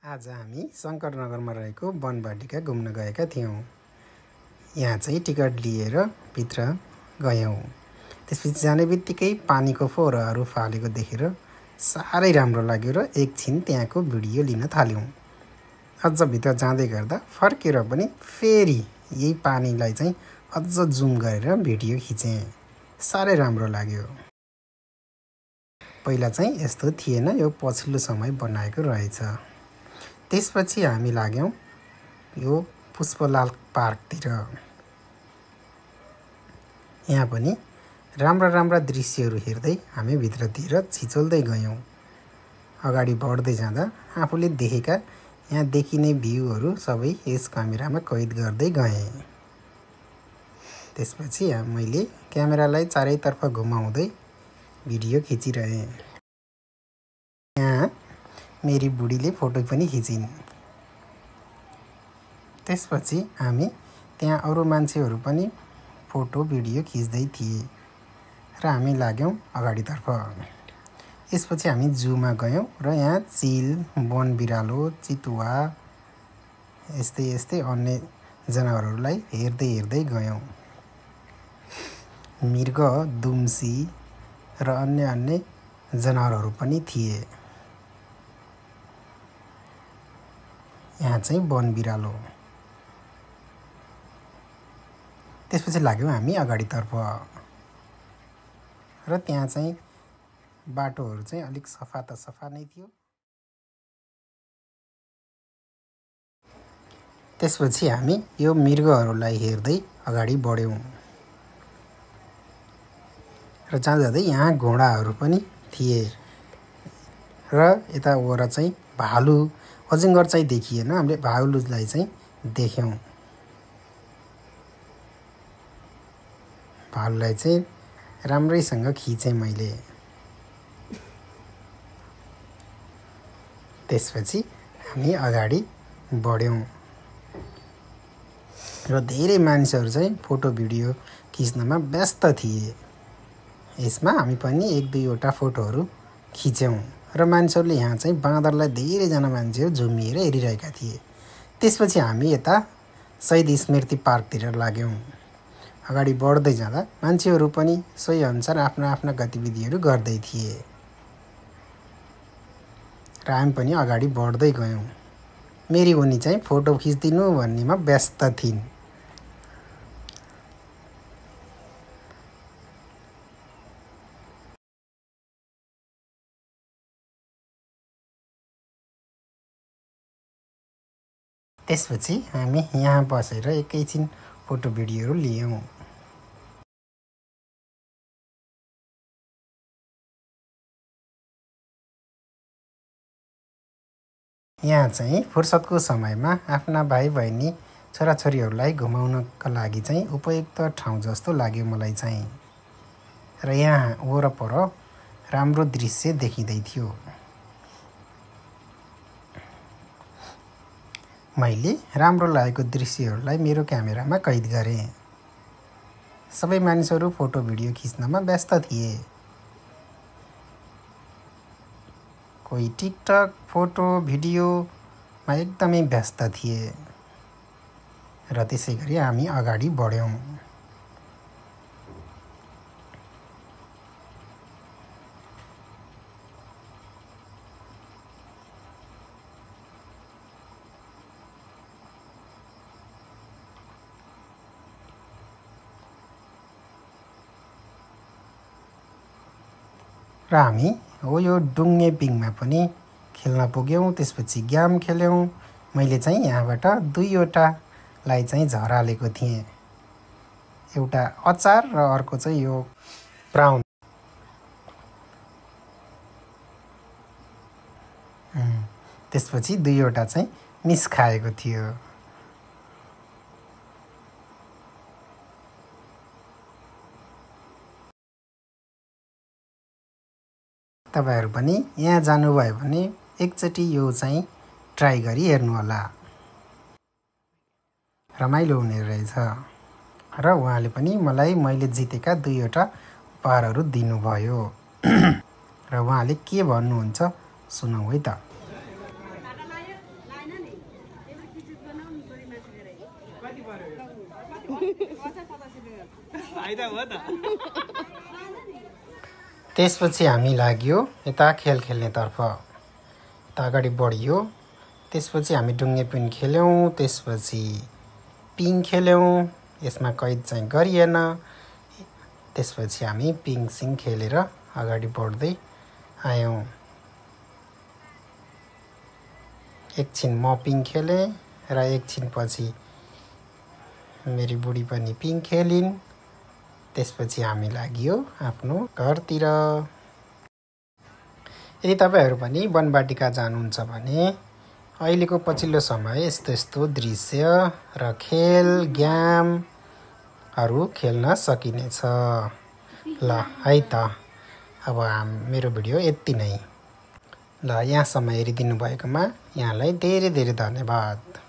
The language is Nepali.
आज हामी शङ्करनगरमा रहेको वनवाटिका घुम्न गएका थियौँ। यहाँ चाहिँ टिकट लिएर भित्र गयौँ। त्यसपछि जाने बित्तिकै पानीको फोहराहरू फालेको देखेर साह्रै राम्रो लाग्यो र एकछिन त्यहाँको भिडियो लिन थाल्यौँ। अझ भित्र जाँदै गर्दा फर्केर पनि फेरि यही पानीलाई चाहिँ अझ जुम गरेर भिडियो खिचेँ। साह्रै राम्रो लाग्यो। पहिला चाहिँ यस्तो थिएन, यो पछिल्लो समय बनाएको रहेछ। त्यसपछि हामी लाग्यौँ यो पुष्पलाल पार्कतिर। यहाँ पनि राम्रा दृश्यहरू हेर्दै हामी भित्रतिर छिचोल्दै गयौँ। अगाडि बढ्दै जाँदा आफूले देखेका यहाँ देखिने भ्यूहरू सबै यस क्यामेरामा कैद गर्दै गएँ। त्यसपछि मैले क्यामेरालाई चारैतर्फ घुमाउँदै भिडियो खिचिरहेँ। यहाँ मेरी बुढीले फोटो पनि खिचिन्। त्यसपछि हामी त्यहाँ अरू मान्छेहरू पनि फोटो भिडियो खिच्दै थिए र हामी लाग्यौँ अगाडितर्फ। यसपछि हामी जूमा गयौँ र यहाँ चिल, वन बिरालो, चितुवा यस्तै अन्य जनावरहरूलाई हेर्दै गयौँ। मृग, दुम्सी र अन्य जनावरहरू पनि थिए। यहाँ चाहिँ वन बिरालो। त्यसपछि लाग्यौँ हामी अगाडितर्फ र त्यहाँ चाहिँ बाटोहरू चाहिँ अलिक सफा नै थियो। त्यसपछि हामी यो मृगहरूलाई हेर्दै अगाडि बढ्यौँ र जाँदै यहाँ घोडाहरू पनि थिए र यता वर चाहिँ भालु, अजङ्गर चाहिँ देखिएन, हामीले भालुलाई चाहिँ देख्यौँ। भालुलाई चाहिँ राम्रैसँग खिचेँ मैले। त्यसपछि हामी अगाडि बढ्यौँ र धेरै मान्छेहरू चाहिँ फोटो भिडियो खिच्नमा व्यस्त थिए। यसमा हामी पनि एक दुईवटा फोटोहरू खिच्यौँ र मान्छेहरूले यहाँ चाहिँ बाँदरलाई धेरैजना मान्छेहरू झुमिएर हेरिरहेका थिए। त्यसपछि हामी यता शहीद स्मृति पार्कतिर लाग्यौँ। अगाडि बढ्दै जाँदा मान्छेहरू पनि सोही अनुसार आफ्ना गतिविधिहरू गर्दै थिए र हामी पनि अगाडि बढ्दै गयौँ। मेरी उनी चाहिँ फोटो खिचिदिनु भन्नेमा व्यस्त थिइन्। त्यसपछि हामी यहाँ बसेर एकैछिन फोटो भिडियोहरू लियौँ। यहाँ चाहिँ फुर्सदको समयमा आफ्ना भाइ बहिनी छोराछोरीहरूलाई घुमाउनका लागि चाहिँ उपयुक्त ठाउँ जस्तो लाग्यो मलाई चाहिँ। र यहाँ वरपर राम्रो दृश्य देखिँदै थियो। मैले राम्रो लागेको दृश्यहरूलाई मेरो क्यामेरामा कैद गरेँ। सबै मानिसहरू फोटो भिडियो खिच्नमा व्यस्त थिए। कोही टिकटक, फोटो भिडियोमा एकदमै व्यस्त थिए र त्यसै गरी हामी अगाडि बढ्यौँ। र हामी यो डुङ्गे पिङमा पनि खेल्न पुग्यौँ। त्यसपछि गेम खेल्यौँ। मैले चाहिँ यहाँबाट दुईवटालाई चाहिँ झरालेको थिएँ। एउटा अचार र अर्को चाहिँ यो ब्राउन। त्यसपछि दुईवटा चाहिँ मिस खाएको थियो। तपाईहरु पनि यहाँ जानुभयो भने एकचोटि यो चाहिँ ट्राई गरी हेर्नुहोला। रमाइलो हुने रहेछ र उहाँले पनि मलाई मैले जितेका दुईवटा उपहारहरू दिनुभयो र उहाँले के भन्नुहुन्छ सुनौ है त। त्यसपछि हामी लाग्यो यता खेल खेल्नेतर्फ यता अगाडि बढियो त्यसपछि हामी डुङ्गे पिङ खेल्यौँ त्यसपछि पिङ खेल्यौँ यसमा कैद चाहिँ गरिएन त्यसपछि हामी पिङ सिङ खेलेर अगाडि बढ्दै आयौँ एकछिन म पिङ खेलेँ र एकछिन पछि मेरी बुढी पनि पिङ खेलिन् त्यसपछि हामी लाग्यो आफ्नो घरतिर यदि तपाईहरु पनि वनवाटिका जानुहुन्छ भने अहिलेको पछिल्लो समय यस्तो यस्तो दृश्य र खेल गेमहरु खेल्न सकिनेछ ल है त अब मेरो भिडियो यति नै ल यहाँसम्म हेरिदिनु भएकोमा यहाँलाई धेरै धेरै धन्यवाद